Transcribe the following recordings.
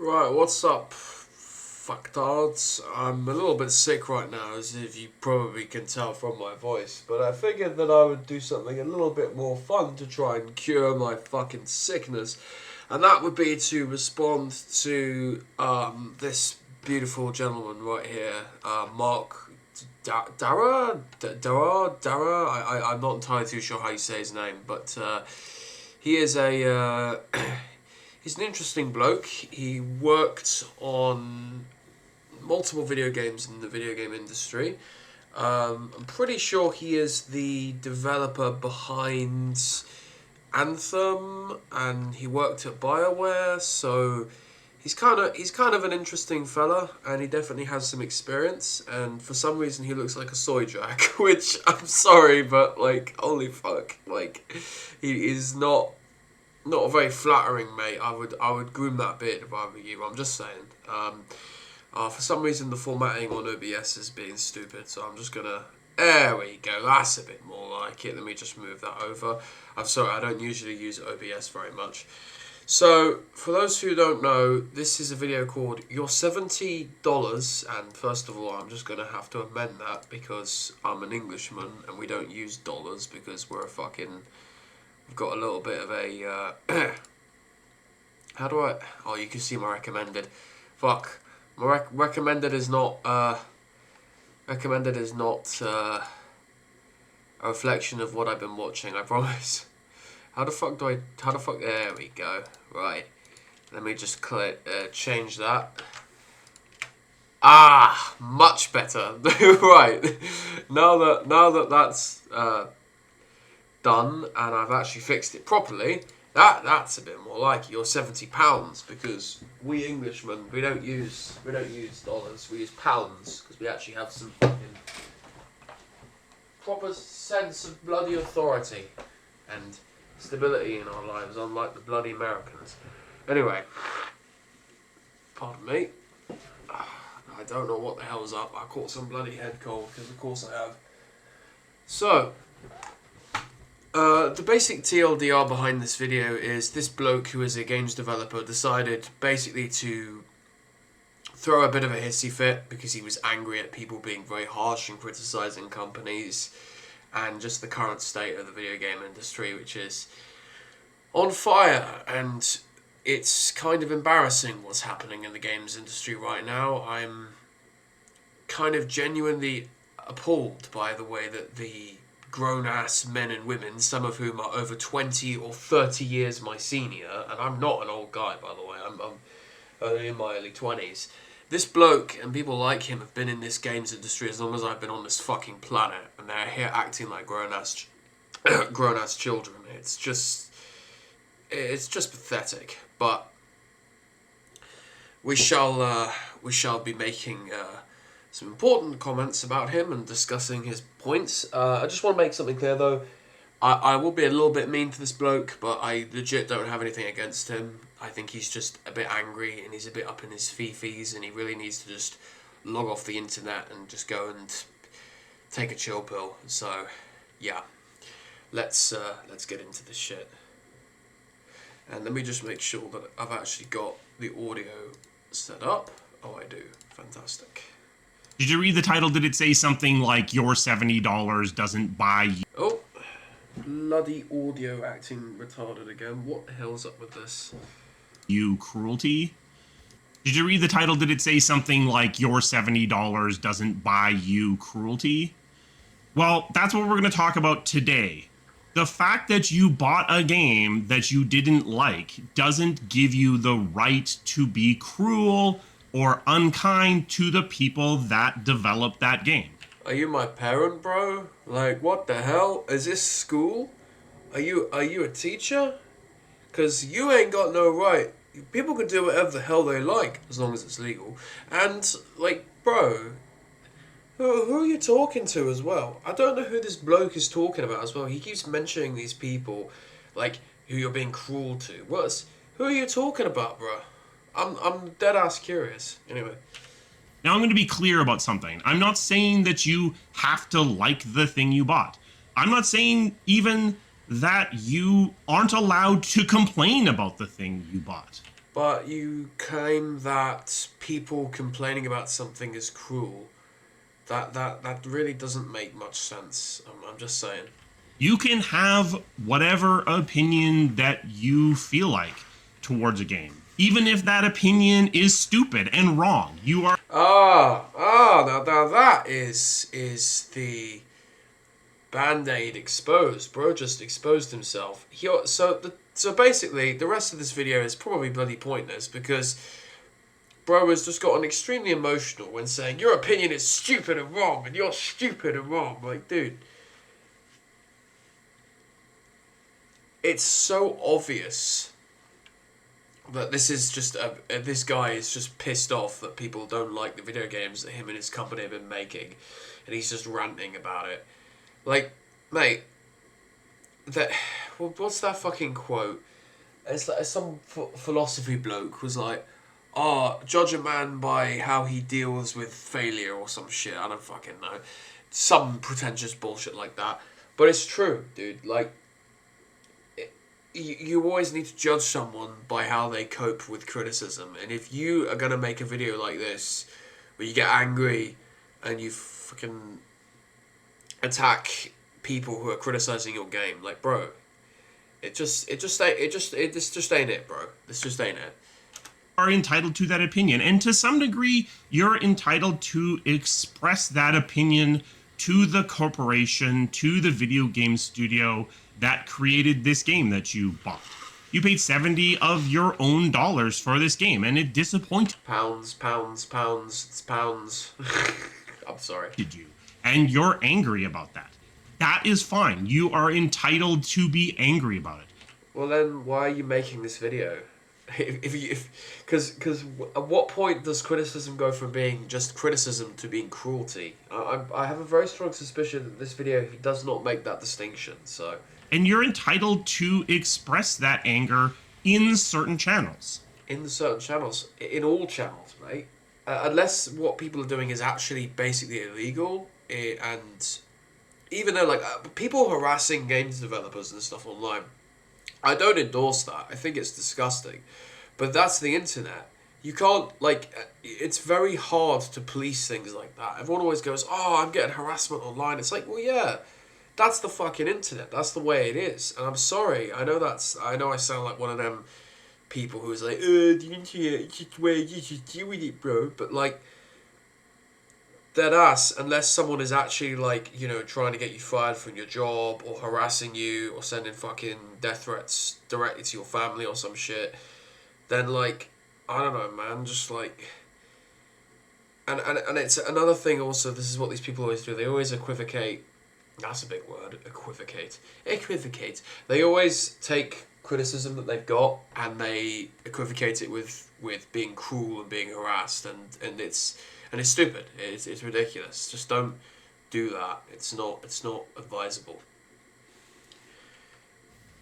Right, what's up, fucktards? I'm a little bit sick right now, as if you probably can tell from my voice, but I figured that I would do something a little bit more fun to try and cure my fucking sickness, and that would be to respond to this beautiful gentleman right here, Mark Dara. I'm not entirely too sure how you say his name, but he is a he's an interesting bloke. He worked on multiple video games in the video game industry. I'm pretty sure he is the developer behind Anthem, and he worked at BioWare. So he's kind of an interesting fella, and he definitely has some experience. And for some reason, he looks like a soy jack, which I'm sorry, but like, holy fuck, like, he is not a very flattering mate. I would groom that beard if I were you. I'm just saying. For some reason, the formatting on OBS is being stupid, so I'm just gonna. There we go. That's a bit more like it. Let me just move that over. I'm sorry, I don't usually use OBS very much. So, for those who don't know, this is a video called Your $70, and first of all, I'm just gonna have to amend that because I'm an Englishman and we don't use dollars because we're a fucking. We've got a little bit of a, how do I, oh, you can see my recommended. Fuck. My recommended is not a reflection of what I've been watching, I promise. How the fuck, there we go. Right. Let me just change that. Ah, much better. Right. Now that that's, done and I've actually fixed it properly, that's a bit more like your £70 because we Englishmen we don't use dollars, we use pounds because we actually have some fucking proper sense of bloody authority and stability in our lives, unlike the bloody Americans. Anyway, pardon me. I don't know what the hell's up. I caught some bloody head cold because of course I have. So. The basic TLDR behind this video is this bloke who is a games developer decided basically to throw a bit of a hissy fit because he was angry at people being very harsh and criticising companies and just the current state of the video game industry, which is on fire, and it's kind of embarrassing what's happening in the games industry right now. I'm kind of genuinely appalled by the way that the grown-ass men and women, some of whom are over 20 or 30 years my senior, and I'm not an old guy, by the way, I'm only in my early 20s. This bloke and people like him have been in this games industry as long as I've been on this fucking planet, and they're here acting like grown-ass children. It's just pathetic, but we shall be making some important comments about him and discussing his points. I just want to make something clear though. I will be a little bit mean to this bloke, but I legit don't have anything against him. I think he's just a bit angry and he's a bit up in his fifis and he really needs to just log off the internet and just go and take a chill pill. So, yeah. Let's get into this shit. And let me just make sure that I've actually got the audio set up. Oh, I do. Fantastic. Did you read the title? Did it say something like your $70 doesn't buy you? Oh, bloody audio acting retarded again. What the hell's up with this? You cruelty? Did you read the title? Did it say something like your $70 doesn't buy you cruelty? Well, that's what we're going to talk about today. The fact that you bought a game that you didn't like doesn't give you the right to be cruel or unkind to the people that developed that game. Are you my parent, bro? Like, what the hell? Is this school? Are you a teacher? Because you ain't got no right. People can do whatever the hell they like, as long as it's legal. And, like, bro, who are you talking to as well? I don't know who this bloke is talking about as well. He keeps mentioning these people, like, who you're being cruel to. Who are you talking about, bro? I'm dead ass curious. Anyway. Now I'm going to be clear about something. I'm not saying that you have to like the thing you bought. I'm not saying even that you aren't allowed to complain about the thing you bought. but you claim that people complaining about something is cruel. That really doesn't make much sense. I'm just saying. You can have whatever opinion that you feel like towards a game, even if that opinion is stupid and wrong. You are Now that is the Band-Aid exposed. Bro just exposed himself. So basically, the rest of this video is probably bloody pointless because bro has just gotten extremely emotional when saying your opinion is stupid and wrong, and you're stupid and wrong. Like, dude, it's so obvious that this guy is just pissed off that people don't like the video games that him and his company have been making, and he's just ranting about it. Like, mate, what's that fucking quote? It's like some philosophy bloke was like, "Oh, judge a man by how he deals with failure," or some shit. I don't fucking know, some pretentious bullshit like that. But it's true, dude. Like, you always need to judge someone by how they cope with criticism. And if you are gonna make a video like this, where you get angry and you fucking attack people who are criticizing your game, like, bro, this just ain't it, bro. This just ain't it. Are entitled to that opinion, and to some degree you're entitled to express that opinion to the corporation, to the video game studio that created this game that you bought. You paid 70 of your own dollars for this game, and it disappointed Pounds, it's pounds. I'm sorry. You, and you're angry about that. That is fine. You are entitled to be angry about it. Well, then why are you making this video? Because at what point does criticism go from being just criticism to being cruelty? I have a very strong suspicion that this video he does not make that distinction. So. And you're entitled to express that anger in certain channels. In certain channels, in all channels, mate. Unless what people are doing is actually basically illegal, and even though like people harassing games developers and stuff online, I don't endorse that. I think it's disgusting, but that's the internet. You can't it's very hard to police things like that. Everyone always goes, "Oh, I'm getting harassment online." It's like, well, yeah, that's the fucking internet. That's the way it is. And I'm sorry. I know I sound like one of them people who's like, the internet, it's just the way you should deal with it, bro. But like, dead ass, unless someone is actually like, trying to get you fired from your job or harassing you or sending fucking death threats directly to your family or some shit, then like, I don't know, man, just like, and it's another thing also, this is what these people always do, they always equivocate. That's a big word, equivocate. They always take criticism that they've got and they equivocate it with being cruel and being harassed, and it's stupid. It's ridiculous. Just don't do that. It's not advisable.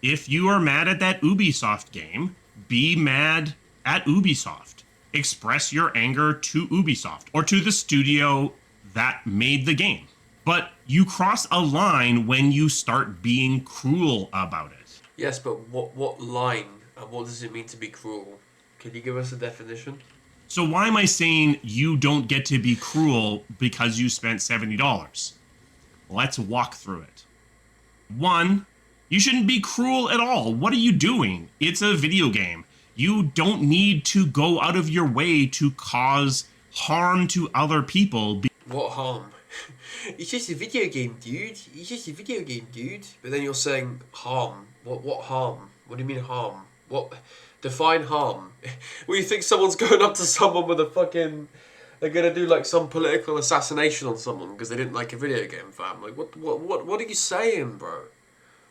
If you are mad at that Ubisoft game, be mad at Ubisoft. Express your anger to Ubisoft or to the studio that made the game. But you cross a line when you start being cruel about it. Yes, but what line and what does it mean to be cruel? Can you give us a definition? So why am I saying you don't get to be cruel because you spent $70? Let's walk through it. 1, you shouldn't be cruel at all. What are you doing? It's a video game. You don't need to go out of your way to cause harm to other people. What harm? It's just a video game, dude. It's just a video game, dude. But then you're saying harm. What harm? What do you mean harm? What? Define harm. Well, you think someone's going up to someone with a fucking... They're gonna do like some political assassination on someone because they didn't like a video game, fam. Like, what are you saying, bro?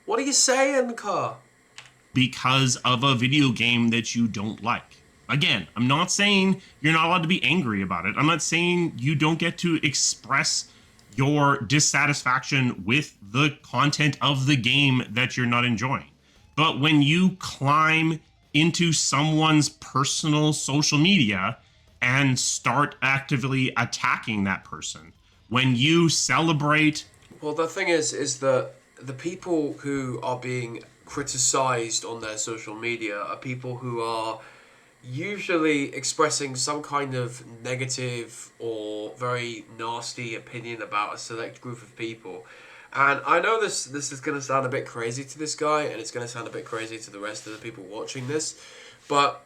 What are you saying, car? Because of a video game that you don't like. Again, I'm not saying you're not allowed to be angry about it. I'm not saying you don't get to express your dissatisfaction with the content of the game that you're not enjoying. But when you climb into someone's personal social media and start actively attacking that person, when you celebrate... Well, the thing is that the people who are being criticized on their social media are people who are usually expressing some kind of negative or very nasty opinion about a select group of people. And I know this is going to sound a bit crazy to this guy, and it's going to sound a bit crazy to the rest of the people watching this, but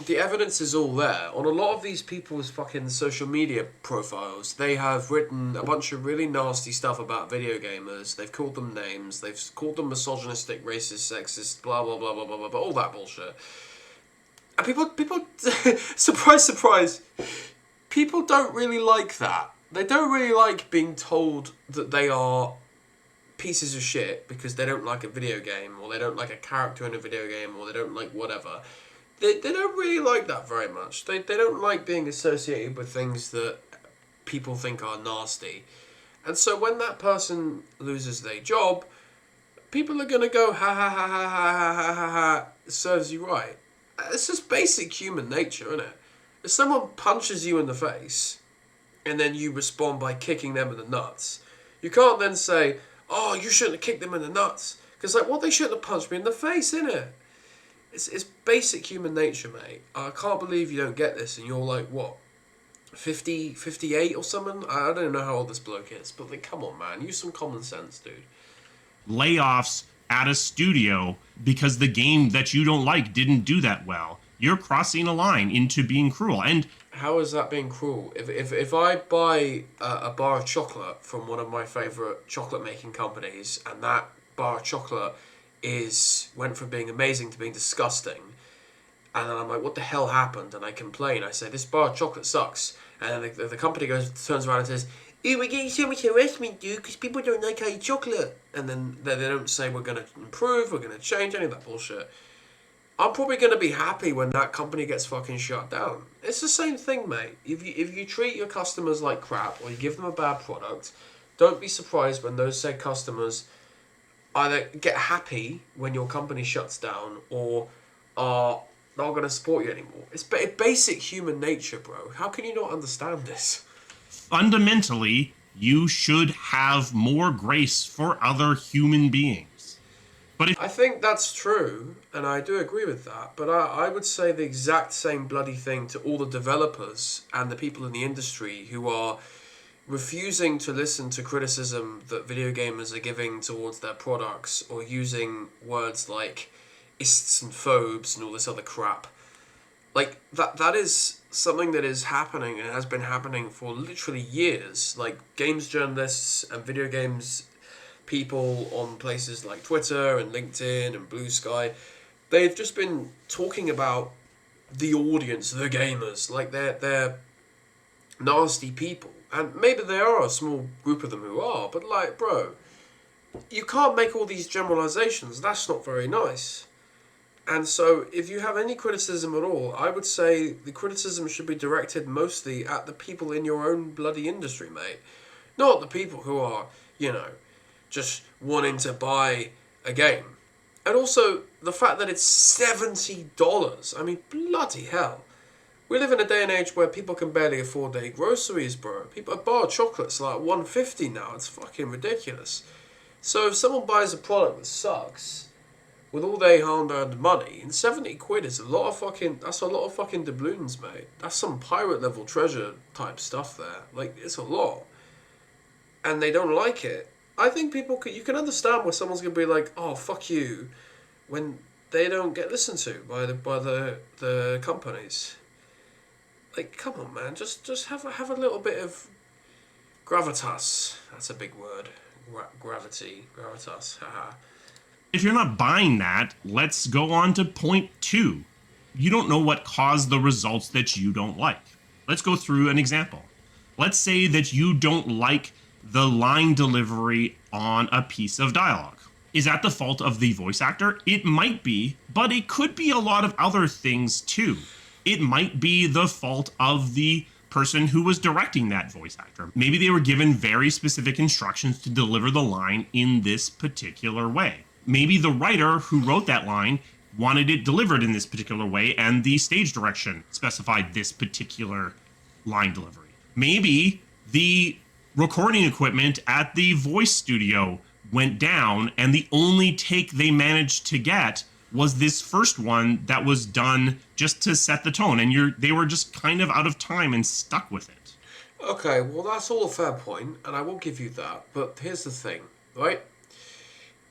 the evidence is all there. On a lot of these people's fucking social media profiles, they have written a bunch of really nasty stuff about video gamers. They've called them names. They've called them misogynistic, racist, sexist, blah, blah, blah, blah, blah, blah, all that bullshit. And people, surprise, surprise, people don't really like that. They don't really like being told that they are pieces of shit because they don't like a video game, or they don't like a character in a video game, or they don't like whatever. They don't really like that very much. They don't like being associated with things that people think are nasty. And so when that person loses their job, people are going to go, ha ha ha ha ha ha ha ha ha, it serves you right. It's just basic human nature, isn't it? If someone punches you in the face, and then you respond by kicking them in the nuts, you can't then say, oh, you shouldn't have kicked them in the nuts. Because, like, well, they shouldn't have punched me in the face, innit? It's basic human nature, mate. I can't believe you don't get this, and you're like, what, 50, 58 or something? I don't know how old this bloke is, but, like, come on, man. Use some common sense, dude. Layoffs at a studio because the game that you don't like didn't do that well. You're crossing a line into being cruel. And how is that being cruel? If I buy a bar of chocolate from one of my favourite chocolate making companies, and that bar of chocolate went from being amazing to being disgusting, and then I'm like, what the hell happened? And I complain. I say, this bar of chocolate sucks. And then the company turns around and says, oh, we're getting so much harassment, dude, because people don't like our chocolate. And then they don't say we're going to improve, we're going to change, any of that bullshit. I'm probably going to be happy when that company gets fucking shut down. It's the same thing, mate. If you treat your customers like crap, or you give them a bad product, don't be surprised when those said customers either get happy when your company shuts down, or are not going to support you anymore. It's basic human nature, bro. How can you not understand this? Fundamentally, you should have more grace for other human beings. But I think that's true, and I do agree with that, but I would say the exact same bloody thing to all the developers and the people in the industry who are refusing to listen to criticism that video gamers are giving towards their products, or using words like ists and phobes and all this other crap. Like, that is something that is happening and has been happening for literally years. Like, games journalists and video games people on places like Twitter and LinkedIn and Blue Sky, they've just been talking about the audience, the gamers, like they're nasty people. And maybe there are a small group of them who are, but like, bro, you can't make all these generalizations. That's not very nice. And so, if you have any criticism at all, I would say the criticism should be directed mostly at the people in your own bloody industry, mate. Not the people who are, just wanting to buy a game. And also, the fact that it's $70. I mean, bloody hell. We live in a day and age where people can barely afford their groceries, bro. A bar of chocolate's like $1.50 now. It's fucking ridiculous. So if someone buys a product that sucks, with all their hard-earned money, and 70 quid is that's a lot of fucking doubloons, mate. That's some pirate level treasure type stuff there. Like, it's a lot. And they don't like it. I think you can understand where someone's going to be like, oh, fuck you, when they don't get listened to by the companies. Like, come on, man, just have a little bit of gravitas. That's a big word. Gravitas, haha. if you're not buying that, let's go on to point 2. You don't know what caused the results that you don't like. Let's go through an example. Let's say that you don't like the line delivery on a piece of dialogue. Is that the fault of the voice actor? It might be, but it could be a lot of other things too. It might be the fault of the person who was directing that voice actor. Maybe they were given very specific instructions to deliver the line in this particular way. Maybe the writer who wrote that line wanted it delivered in this particular way, and the stage direction specified this particular line delivery. Maybe the recording equipment at the voice studio went down, and the only take they managed to get was this first one that was done just to set the tone, and they were just kind of out of time and stuck with it. Okay, well, that's all a fair point, and I will give you that. But here's the thing, right?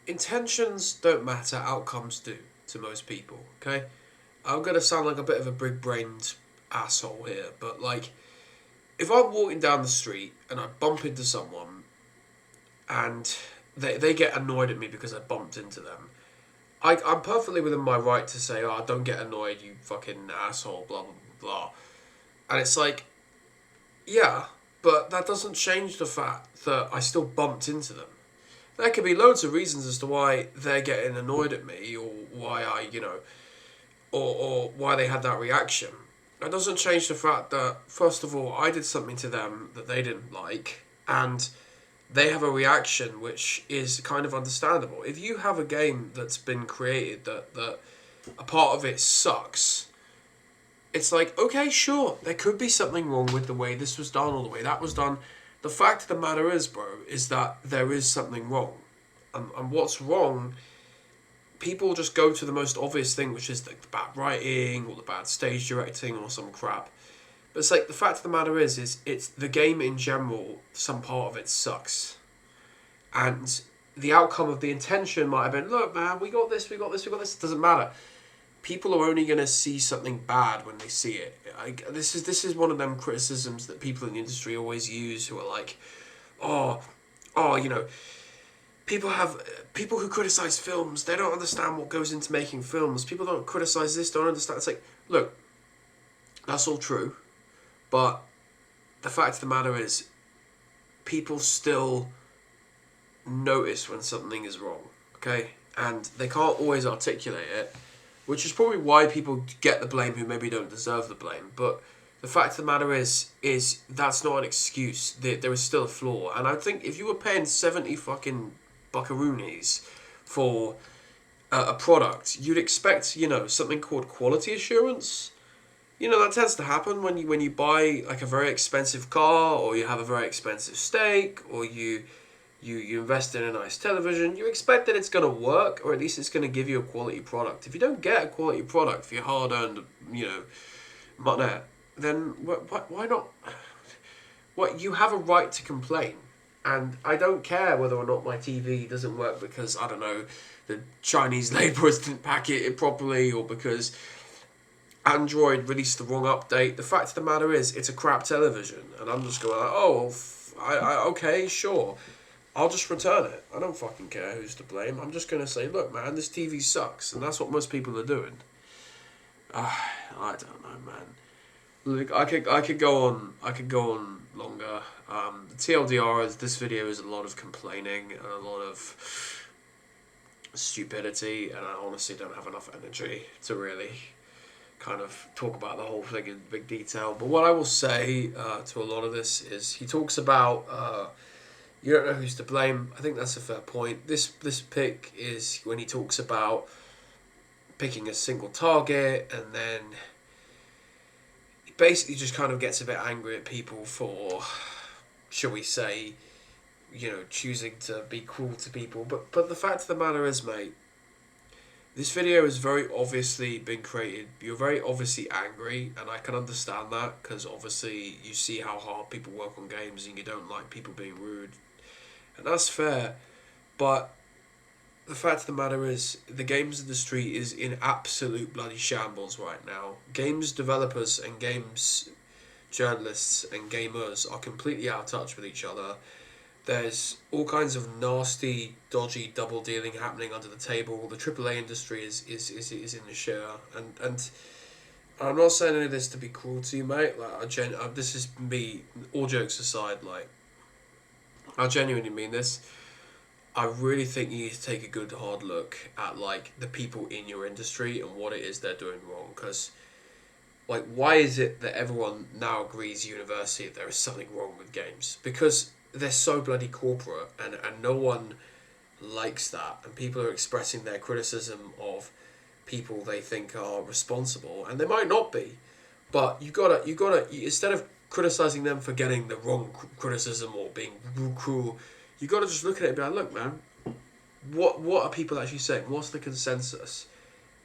Intentions don't matter, outcomes do to most people, okay? I'm going to sound like a bit of a big brained asshole here, but like, if I'm walking down the street and I bump into someone and they get annoyed at me because I bumped into them, I'm perfectly within my right to say, oh, don't get annoyed, you fucking asshole, blah, blah, blah. And it's like, yeah, but that doesn't change the fact that I still bumped into them. There could be loads of reasons as to why they're getting annoyed at me, or why or why they had that reaction. That doesn't change the fact that, first of all, I did something to them that they didn't like, and they have a reaction which is kind of understandable. If you have a game that's been created that a part of it sucks, it's like, okay, sure, there could be something wrong with the way this was done or the way that was done. The fact of the matter is, bro, is that there is something wrong. And what's wrong, people just go to the most obvious thing, which is the bad writing or the bad stage directing or some crap. But it's like, the fact of the matter is it's the game in general, some part of it sucks. And the outcome of the intention might have been, look, man, we got this, we got this, we got this. It doesn't matter. People are only going to see something bad when they see it. This is one of them criticisms that people in the industry always use, who are like, oh, people who criticize films, they don't understand what goes into making films. People don't criticize this, don't understand. It's like, look, that's all true, but the fact of the matter is, people still notice when something is wrong, okay? And they can't always articulate it, which is probably why people get the blame who maybe don't deserve the blame. But the fact of the matter is that's not an excuse. There is still a flaw. And I think if you were paying 70 fucking buckaroonies for a product, you'd expect, something called quality assurance. That tends to happen when you buy like a very expensive car, or you have a very expensive steak, or you invest in a nice television. You expect that it's going to work, or at least it's going to give you a quality product. If you don't get a quality product for your hard-earned, money, then why not? What, you have a right to complain. And I don't care whether or not my TV doesn't work because, I don't know, the Chinese labourers didn't pack it properly, or because Android released the wrong update. The fact of the matter is, it's a crap television. And I'm just going like, okay, sure. I'll just return it. I don't fucking care who's to blame. I'm just going to say, look, man, this TV sucks. And that's what most people are doing. I don't know, man. Look, I could go on longer. The TLDR is, this video is a lot of complaining and a lot of stupidity, and I honestly don't have enough energy to really kind of talk about the whole thing in big detail. But what I will say to a lot of this is, he talks about you don't know who's to blame. I think that's a fair point. This pick is when he talks about picking a single target, and then he basically just kind of gets a bit angry at people for, shall we say, choosing to be cruel to people. But the fact of the matter is, mate, this video has very obviously been created. You're very obviously angry, and I can understand that, because obviously you see how hard people work on games and you don't like people being rude. And that's fair, but the fact of the matter is, the games industry is in absolute bloody shambles right now. Games developers and games journalists and gamers are completely out of touch with each other. There's all kinds of nasty, dodgy double dealing happening under the table. The AAA industry is in the share, and I'm not saying any of this to be cruel to you, mate. Like, this is me. All jokes aside, like, I genuinely mean this. I really think you need to take a good hard look at, like, the people in your industry and what it is they're doing wrong. Because, like, why is it that everyone now agrees universally there is something wrong with games? Because they're so bloody corporate, and no one likes that. And people are expressing their criticism of people they think are responsible, and they might not be. But you gotta instead of criticizing them for getting the wrong criticism or being cruel, you gotta just look at it and be like, look, man, what are people actually saying? What's the consensus?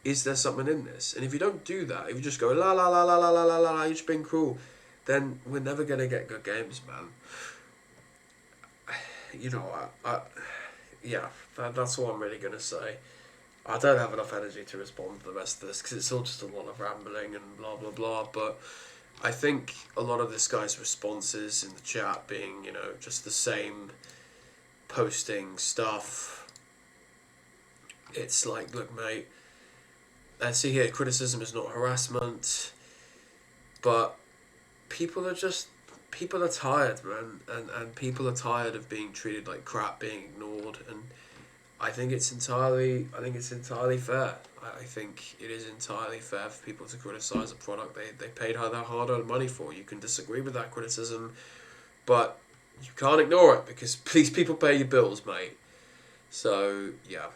is there something in this? And if you don't do that, if you just go la la la la la la la la, you're just being cruel, then we're never gonna get good games, man. You know, yeah, that's all I'm really gonna say. I don't have enough energy to respond to the rest of this because it's all just a lot of rambling and blah blah blah. But I think a lot of this guy's responses in the chat being, you know, just the same posting stuff. It's like, look, mate, I see here criticism is not harassment, but people are tired, man, and people are tired of being treated like crap, being ignored, and I think it's entirely fair. I think it is entirely fair for people to criticize a product they paid their hard-earned money for. You can disagree with that criticism, but you can't ignore it because these people pay your bills, mate. So, yeah.